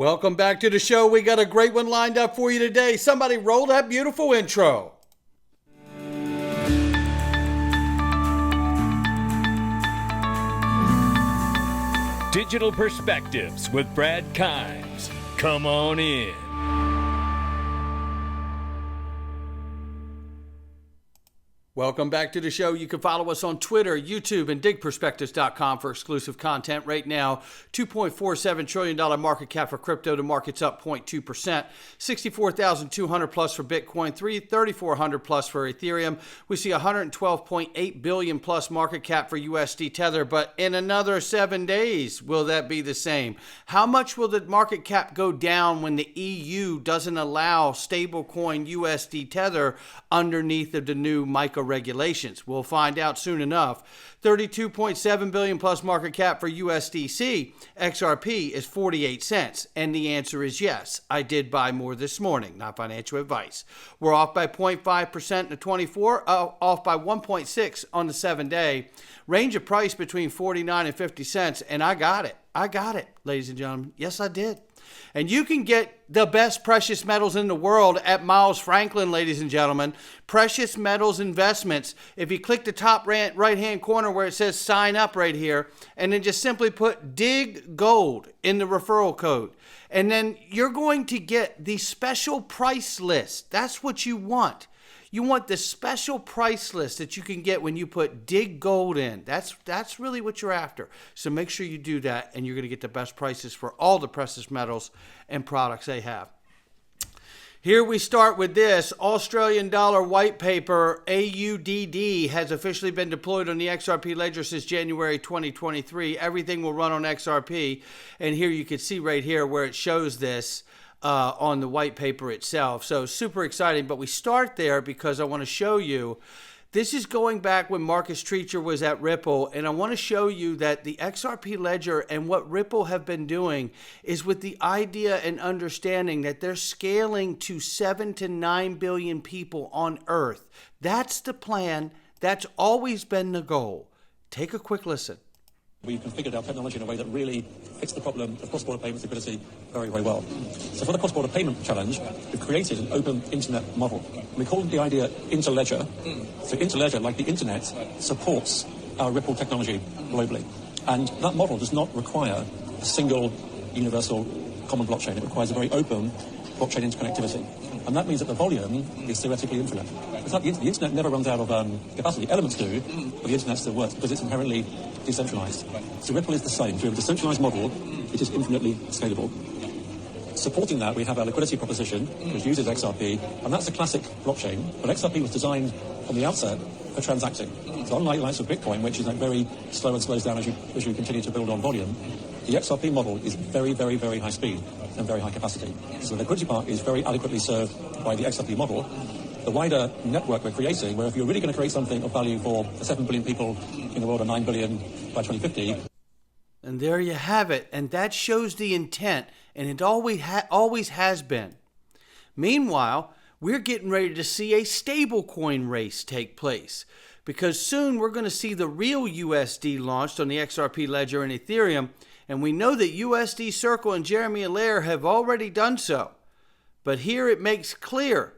Welcome back to the show. We got a great one lined up for you today. Somebody roll that beautiful intro. Digital Perspectives with Brad Kimes. Come on in. Welcome back to the show. You can follow us on Twitter, YouTube, and digperspectives.com for exclusive content. Right now, $2.47 trillion market cap for crypto. The market's up 0.2%. 64,200 plus for Bitcoin, 3,400 plus for Ethereum. We see 112.8 billion plus market cap for USD Tether. But in another 7 days, will that be the same? How much will the market cap go down when the EU doesn't allow stablecoin USD Tether underneath of the new MiCA regulations? We'll find out soon enough. 32.7 billion plus market cap for USDC. XRP is 48 cents. And the answer is yes. I did buy more this morning, not financial advice. We're off by 0.5% in the 24, off by 1.6 on the 7-day. Range of price between 49 and 50 cents. And I got it. I got it, ladies and gentlemen. Yes, I did. And you can get the best precious metals in the world at Miles Franklin, ladies and gentlemen. Precious Metals Investments. If you click the top right-hand corner where it says sign up right here, and then just simply put dig gold in the referral code. And then you're going to get the special price list. That's what you want. You want the special price list that you can get when you put dig gold in. That's really what you're after. So make sure you do that, and you're going to get the best prices for all the precious metals and products they have. Here we start with this. Australian dollar white paper, AUDD, has officially been deployed on the XRP ledger since January 2023. Everything will run on XRP. And here you can see right here where it shows this. On the white paper itself. So super exciting, but we start there because I want to show you, this is going back when Marcus Treacher was at Ripple, and I want to show you that the XRP ledger and what Ripple have been doing is with the idea and understanding that they're scaling to 7 to 9 billion people on Earth. That's the plan. That's always been the goal. Take a quick listen. We've configured our technology in a way that really fits the problem of cross-border payment security very, very well. So for the cross-border payment challenge, we've created an open internet model. We call the idea interledger. So interledger, like the internet, supports our Ripple technology globally. And that model does not require a single universal common blockchain. It requires a very open blockchain interconnectivity. And that means that the volume is theoretically infinite. It's like the internet never runs out of capacity. Elements do, but the internet still works because it's inherently decentralized. So Ripple is the same. So we have a decentralized model, which is infinitely scalable. Supporting that, we have our liquidity proposition, which uses XRP, and that's a classic blockchain. But XRP was designed from the outset for transacting. So unlike the likes of Bitcoin, which is like very slow and slows down as you continue to build on volume, the XRP model is very, very, very high speed and very high capacity. So the liquidity part is very adequately served by the XRP model. The wider network we're creating, where if you're really going to create something of value for the 7 billion people in the world or 9 billion by 2050. And there you have it. And that shows the intent, and it always has been. Meanwhile, we're getting ready to see a stablecoin race take place, because soon we're going to see the real USD launched on the XRP ledger and Ethereum. And we know that USD Circle and Jeremy Allaire have already done so. But here it makes clear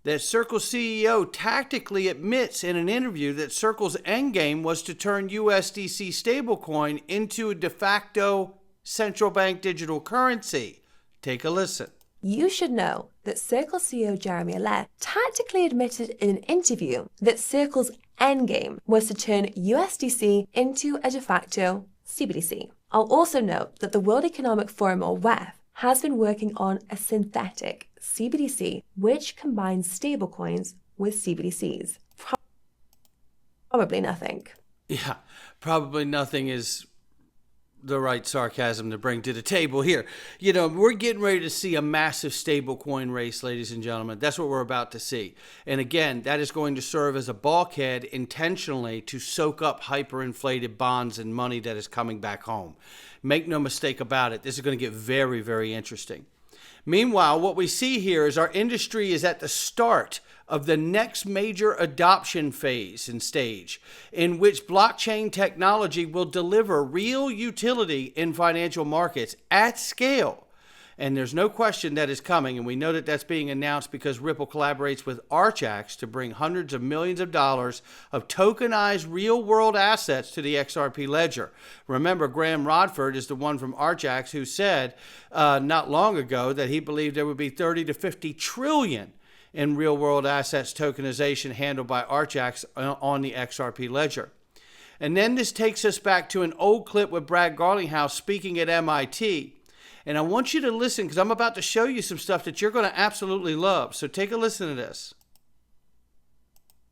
that Circle's CEO tactically admits in an interview that Circle's endgame was to turn USDC stablecoin into a de facto central bank digital currency. Take a listen. You should know that Circle CEO Jeremy Allaire tactically admitted in an interview that Circle's endgame was to turn USDC into a de facto CBDC. I'll also note that the World Economic Forum, or WEF, has been working on a synthetic CBDC which combines stablecoins with CBDCs. Probably nothing. Yeah, probably nothing is the right sarcasm to bring to the table here. You know, we're getting ready to see a massive stablecoin race, ladies and gentlemen. That's what we're about to see. And again, that is going to serve as a bulkhead intentionally to soak up hyperinflated bonds and money that is coming back home. Make no mistake about it. This is going to get very, very interesting. Meanwhile, what we see here is our industry is at the start of the next major adoption phase and stage in which blockchain technology will deliver real utility in financial markets at scale. And there's no question that is coming. And we know that that's being announced because Ripple collaborates with Archax to bring hundreds of millions of dollars of tokenized real-world assets to the XRP ledger. Remember, Graham Rodford is the one from Archax who said not long ago that he believed there would be 30 to 50 trillion in real-world assets tokenization handled by Archax on the XRP ledger. And then this takes us back to an old clip with Brad Garlinghouse speaking at MIT. And I want you to listen because I'm about to show you some stuff that you're going to absolutely love. So take a listen to this.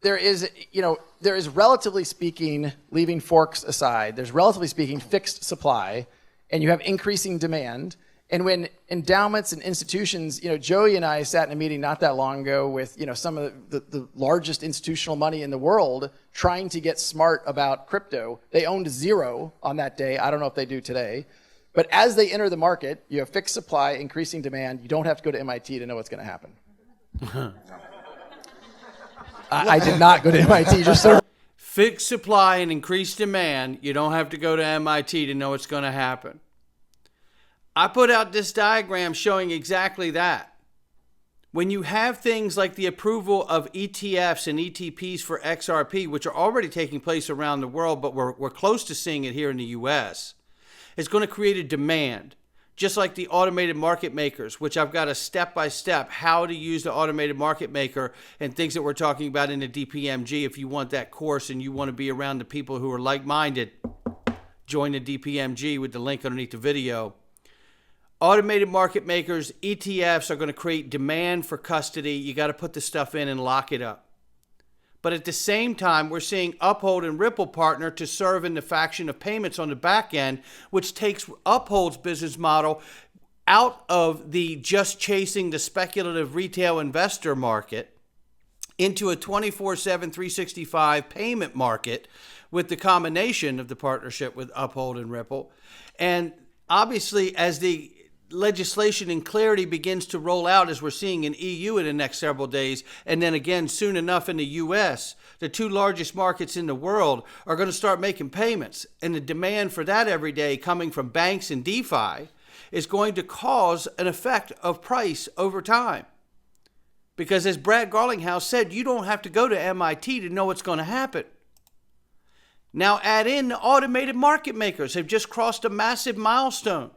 There is relatively speaking, leaving forks aside, there's relatively speaking fixed supply, and you have increasing demand. And when endowments and institutions, Joey and I sat in a meeting not that long ago with, some of the largest institutional money in the world trying to get smart about crypto. They owned zero on that day. I don't know if they do today. But as they enter the market, you have fixed supply, increasing demand. You don't have to go to MIT to know what's going to happen. I did not go to MIT. Just so. Fixed supply and increased demand. You don't have to go to MIT to know what's going to happen. I put out this diagram showing exactly that. When you have things like the approval of ETFs and ETPs for XRP, which are already taking place around the world, but we're close to seeing it here in the US, it's going to create a demand, just like the automated market makers, which I've got a step-by-step how to use the automated market maker and things that we're talking about in the DPMG. If you want that course and you want to be around the people who are like-minded, join the DPMG with the link underneath the video. Automated market makers, ETFs are going to create demand for custody. You got to put the stuff in and lock it up. But at the same time, we're seeing Uphold and Ripple partner to serve in the faction of payments on the back end, which takes Uphold's business model out of the just chasing the speculative retail investor market into a 24/7, 365 payment market with the combination of the partnership with Uphold and Ripple. And obviously, as the legislation and clarity begins to roll out, as we're seeing in EU in the next several days, and then again soon enough in the US, the two largest markets in the world are going to start making payments. And the demand for that every day coming from banks and DeFi is going to cause an effect of price over time. Because as Brad Garlinghouse said, you don't have to go to MIT to know what's going to happen. Now add in the automated market makers have just crossed a massive milestone.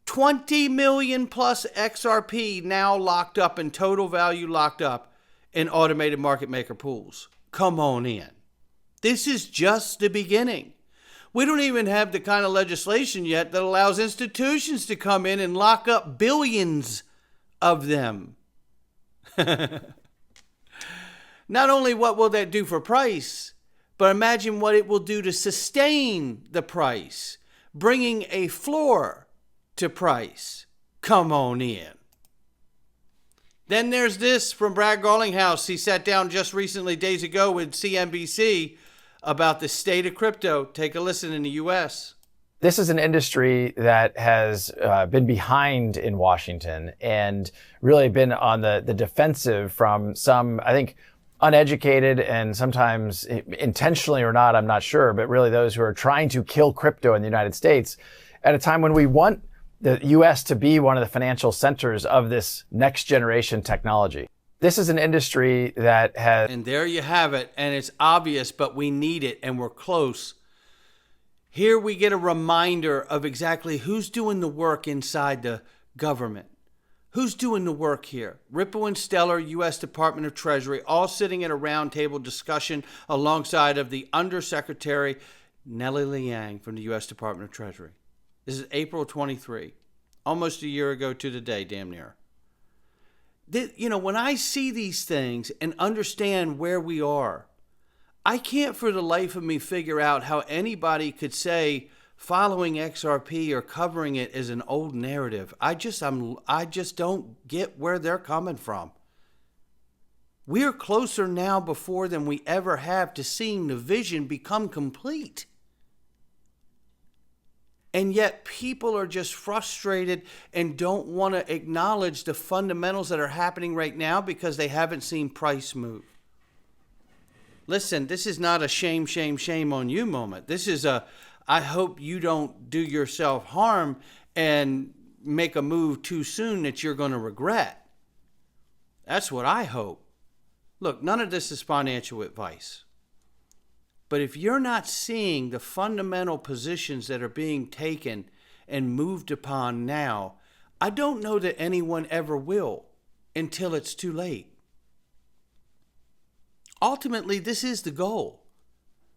20 million plus XRP now locked up in total value locked up in automated market maker pools. Come on in. This is just the beginning. We don't even have the kind of legislation yet that allows institutions to come in and lock up billions of them. Not only what will that do for price, but imagine what it will do to sustain the price, bringing a floor to price. Come on in. Then there's this from Brad Garlinghouse. He sat down just recently, days ago, with CNBC about the state of crypto. Take a listen in the US. This is an industry that has been behind in Washington and really been on the defensive from some, I think, uneducated and sometimes intentionally or not, I'm not sure, but really those who are trying to kill crypto in the United States at a time when we want the U.S. to be one of the financial centers of this next generation technology. This is an industry that has... And there you have it. And it's obvious, but we need it and we're close. Here we get a reminder of exactly who's doing the work inside the government. Who's doing the work here? Ripple and Stellar, U.S. Department of Treasury, all sitting at a roundtable discussion alongside of the Undersecretary Nellie Liang from the U.S. Department of Treasury. This is April 23, almost a year ago to the day, damn near. When I see these things and understand where we are, I can't for the life of me figure out how anybody could say following XRP or covering it is an old narrative. I just don't get where they're coming from. We're closer now before than we ever have to seeing the vision become complete. And yet people are just frustrated and don't want to acknowledge the fundamentals that are happening right now because they haven't seen price move. Listen, this is not a shame, shame, shame on you moment. This is a, I hope you don't do yourself harm and make a move too soon that you're going to regret. That's what I hope. Look, none of this is financial advice. But if you're not seeing the fundamental positions that are being taken and moved upon now, I don't know that anyone ever will until it's too late. Ultimately, this is the goal.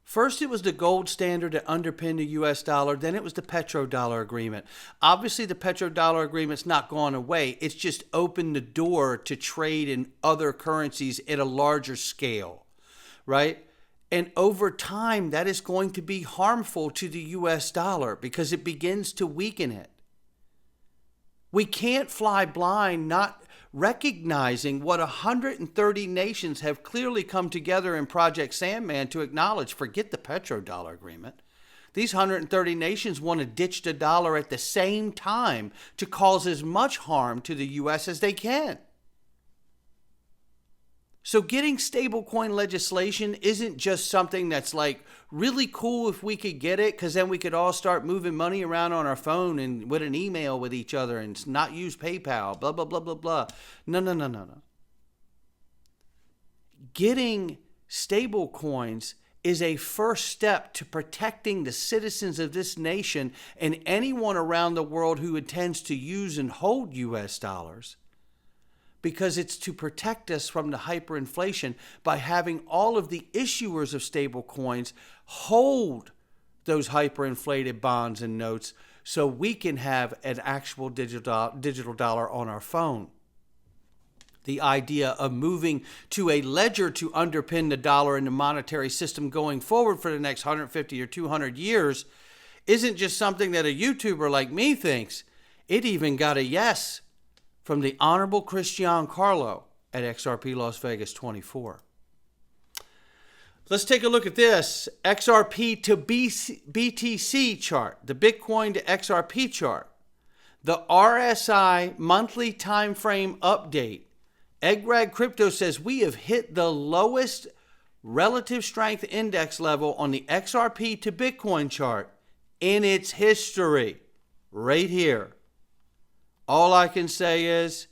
First, it was the gold standard that underpinned the U.S. dollar. Then it was the petrodollar agreement. Obviously, the petrodollar agreement's not gone away. It's just opened the door to trade in other currencies at a larger scale, right? And over time, that is going to be harmful to the U.S. dollar because it begins to weaken it. We can't fly blind, not recognizing what 130 nations have clearly come together in Project Sandman to acknowledge. Forget the petrodollar agreement. These 130 nations want to ditch the dollar at the same time to cause as much harm to the U.S. as they can. So getting stablecoin legislation isn't just something that's like really cool if we could get it, because then we could all start moving money around on our phone and with an email with each other and not use PayPal, blah, blah, blah, blah, blah. No. Getting stablecoins is a first step to protecting the citizens of this nation and anyone around the world who intends to use and hold U.S. dollars. Because it's to protect us from the hyperinflation by having all of the issuers of stable coins hold those hyperinflated bonds and notes so we can have an actual digital dollar on our phone. The idea of moving to a ledger to underpin the dollar in the monetary system going forward for the next 150 or 200 years isn't just something that a YouTuber like me thinks. It even got a yes from the Honorable Christian Carlo at XRP Las Vegas 24. Let's take a look at this XRP to BTC chart, the Bitcoin to XRP chart. The RSI monthly time frame update. Eggrag Crypto says we have hit the lowest relative strength index level on the XRP to Bitcoin chart in its history, right here. All I can say is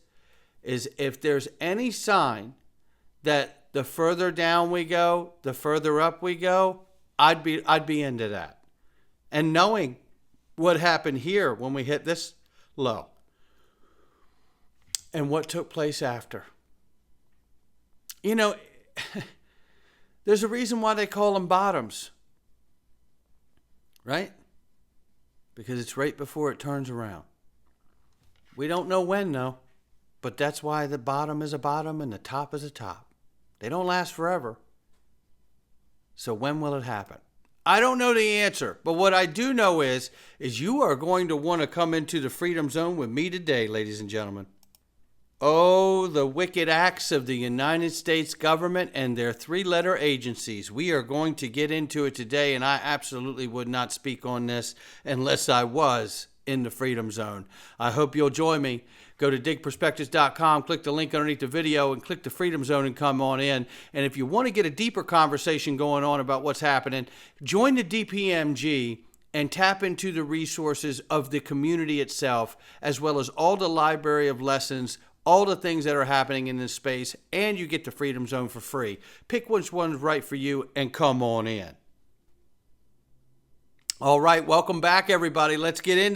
if there's any sign that the further down we go, the further up we go, I'd be into that. And knowing what happened here when we hit this low and what took place after. You know, there's a reason why they call them bottoms, right? Because it's right before it turns around. We don't know when, though, but that's why the bottom is a bottom and the top is a top. They don't last forever. So when will it happen? I don't know the answer, but what I do know is you are going to want to come into the Freedom Zone with me today, ladies and gentlemen. Oh, the wicked acts of the United States government and their three-letter agencies. We are going to get into it today, and I absolutely would not speak on this unless I was in the Freedom Zone. I hope you'll join me. Go to digperspectives.com, click the link underneath the video, and click the Freedom Zone and come on in. And if you want to get a deeper conversation going on about what's happening, join the DPMG and tap into the resources of the community itself, as well as all the library of lessons, all the things that are happening in this space, and you get the Freedom Zone for free. Pick which one's right for you and come on in. All right, welcome back, everybody. Let's get into